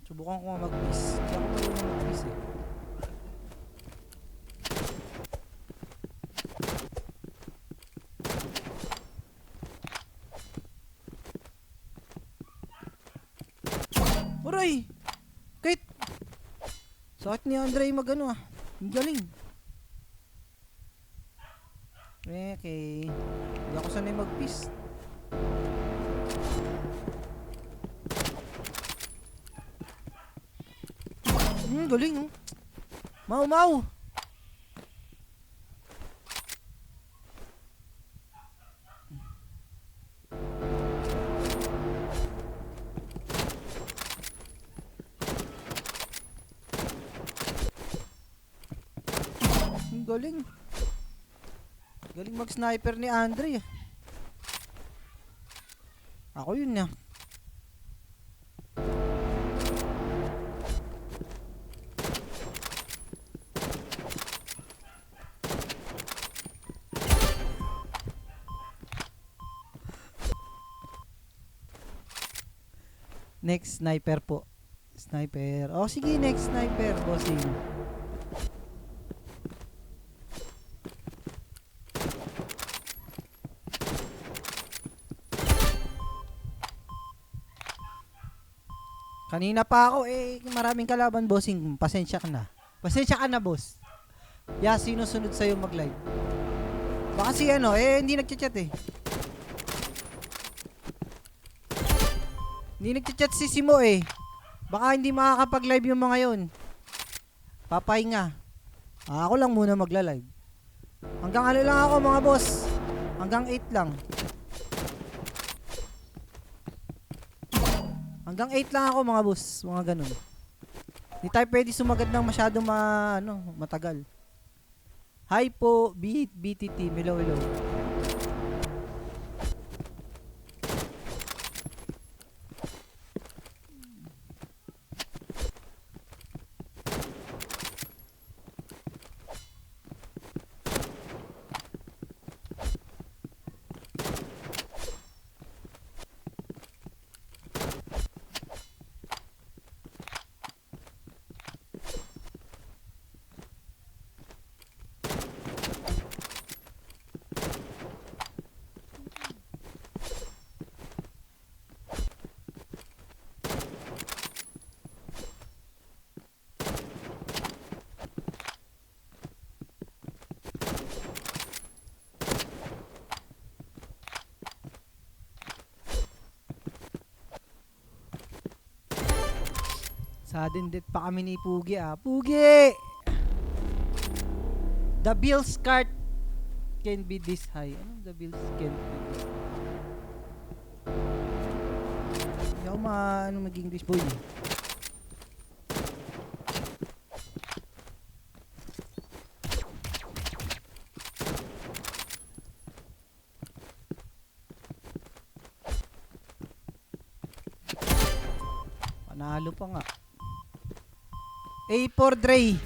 Subukan ko nga mag-piss. Hindi ako marunong mag-piss eh. Aray! Kahit sakit ni Andre mag-ano ah. Ang galing. Okay. Hindi ako sanay mag-piss. Galing oh. Mau. Galing. Galing mag-sniper ni Andre. Ako yun na. Next sniper po. Sniper. Oh sige, next sniper, bossing. Kanina pa ako maraming kalaban, bossing. Pasensya ka na. Pasensya ka na, boss. Sinusunod sa'yo mag-live. Baka si hindi nagchat-chat eh. Hindi nagchat-chat si Simo eh. Baka hindi makakapag-live yung mga yun. Papahinga. Ako lang muna magla-live. Hanggang ano lang ako mga boss. Hanggang 8 lang. Hanggang 8 lang ako mga boss. Mga ganun. Hindi tayo pwede sumagad ng masyadong matagal. Hi po, BTT. Hello. Sudden death pa kami ni Pugi ah. Pugi! The Bill's cart can be this high. Anong the Bill's can be this high? Hindi ako mag-English boy eh. Panalo pa nga. A for Dre.